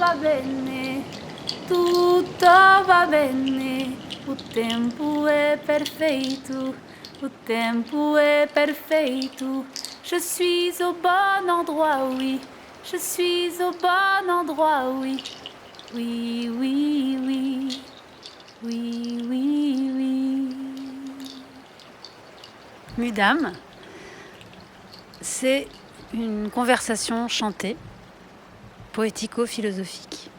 va bene, tutto va bene, o tempo é perfeito, o tempo é perfeito. Je suis au bon endroit, oui, je suis au bon endroit, oui, oui, oui, oui, oui, oui, oui. Mudam, c'est une conversation chantée, poético-philosophique.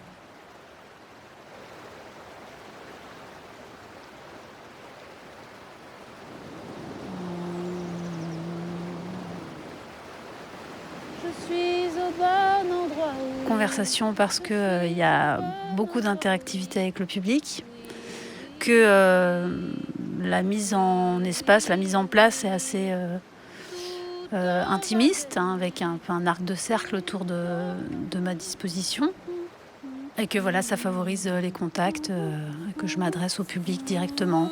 Je suis au bon endroit. Conversation parce que y a beaucoup d'interactivité avec le public, que la mise en espace, la mise en place est assez intimiste, hein, avec un peu un arc de cercle autour de ma disposition. Et que voilà, ça favorise les contacts, que je m'adresse au public directement.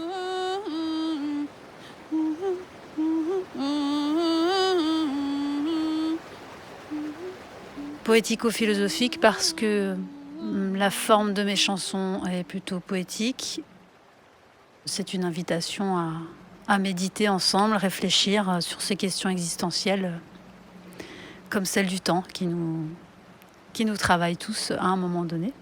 Poético-philosophique parce que la forme de mes chansons est plutôt poétique. C'est une invitation à méditer ensemble, réfléchir sur ces questions existentielles, comme celle du temps qui nous travaille tous à un moment donné.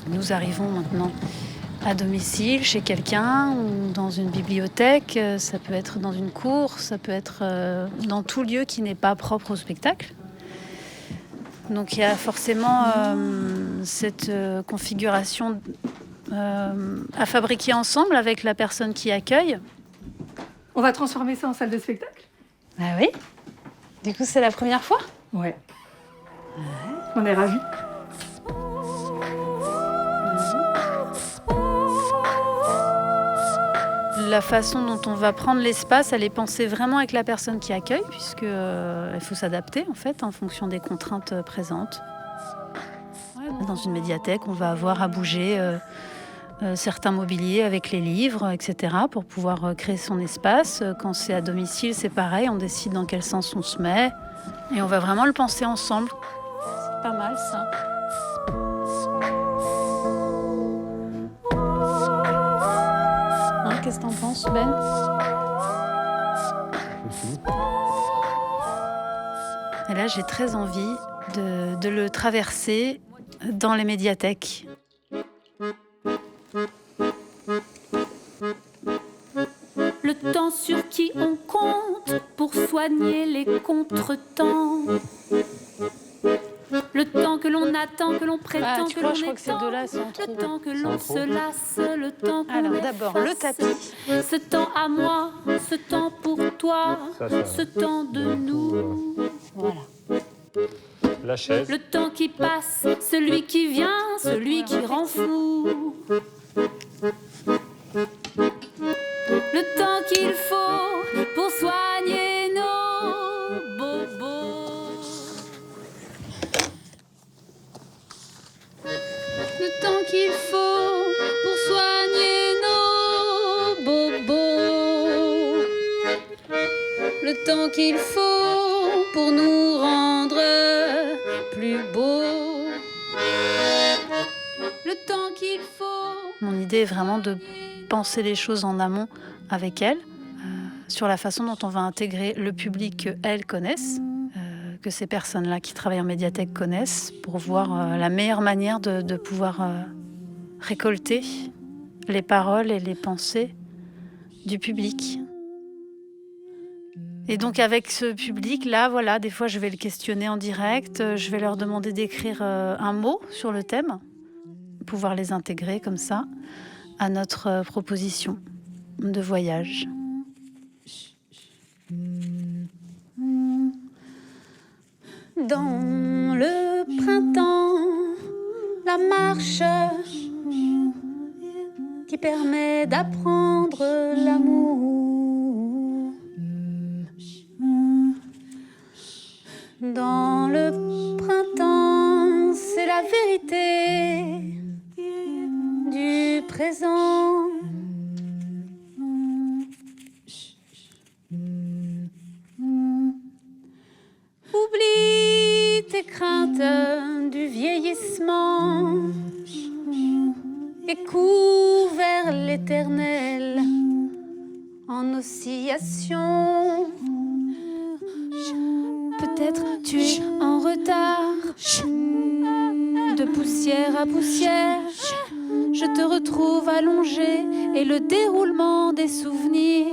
Nous arrivons maintenant à domicile, chez quelqu'un, ou dans une bibliothèque, ça peut être dans une cour, ça peut être dans tout lieu qui n'est pas propre au spectacle. Donc il y a forcément cette configuration à fabriquer ensemble avec la personne qui accueille. On va transformer ça en salle de spectacle? Ah oui? Du coup, c'est la première fois? Ouais. On est ravis. La façon dont on va prendre l'espace, elle est pensée vraiment avec la personne qui accueille, puisque il faut s'adapter en fait en fonction des contraintes présentes. Dans une médiathèque, on va avoir à bouger certains mobiliers avec les livres, etc., pour pouvoir créer son espace. Quand c'est à domicile, c'est pareil, on décide dans quel sens on se met, et on va vraiment le penser ensemble. C'est pas mal ça. Qu'est-ce que t'en penses, Ben? Et là, j'ai très envie de le traverser dans les médiathèques. Le temps sur qui on compte pour soigner les contretemps. Le temps que l'on attend, que l'on prétend, que l'on je crois que ces deux-là sont trop. le temps que l'on se lasse, le temps qu'on Alors d'abord le tapis. Ce temps à moi, ce temps pour toi, ce temps de nous. Voilà. La chaise. Le temps qui passe, celui qui vient, celui qui rend fou. Le temps qu'il faut pour soigner nos bobos. Le temps qu'il faut pour soigner nos bobos. Le temps qu'il faut pour nous rendre plus beaux. Le temps qu'il faut. Mon idée est vraiment de penser les choses en amont avec elle, sur la façon dont on va intégrer le public qu'elles connaissent, que ces personnes-là qui travaillent en médiathèque connaissent, pour voir la meilleure manière de pouvoir récolter les paroles et les pensées du public. Et donc avec ce public-là, voilà, des fois je vais le questionner en direct, je vais leur demander d'écrire un mot sur le thème, pouvoir les intégrer comme ça à notre proposition de voyage. Dans le printemps, la marche qui permet d'apprendre l'amour. Dans le printemps, c'est la vérité du présent. Oublie tes craintes du vieillissement et cours vers l'éternel en oscillation. Peut-être tu es en retard, de poussière à poussière. Je te retrouve allongé et le déroulement des souvenirs.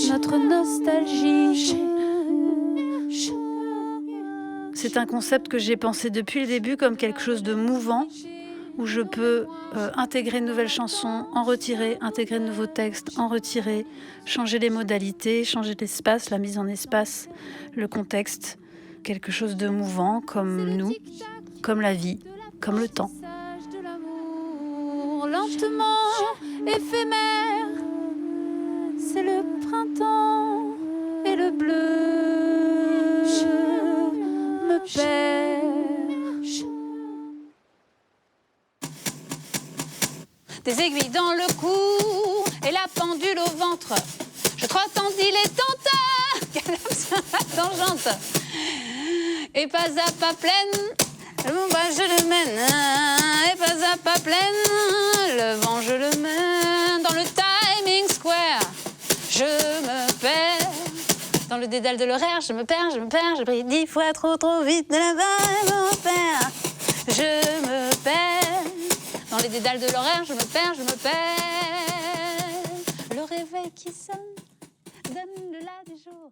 Notre nostalgie. C'est un concept que j'ai pensé depuis le début comme quelque chose de mouvant, où je peux intégrer une nouvelle chanson, en retirer, intégrer de nouveaux textes, en retirer, changer les modalités, changer l'espace, la mise en espace, le contexte. Quelque chose de mouvant comme nous, comme la vie, comme le temps. Lentement, éphémère, c'est le printemps et le bleu me perd. Des aiguilles dans le cou et la pendule au ventre. Je trotte en dilettante, galope sur la tangente. Et pas à pas pleine, le bon bas je le mène. Et pas à pas pleine, le vent je le mène. Dans le timing square, je me perds. Dans le dédale de l'horaire, je me perds. Je brille 10 fois trop vite de là-bas, je me perds. Je me perds. Dans les dédales de l'horaire, je me perds. Le réveil qui sonne donne le là du jour.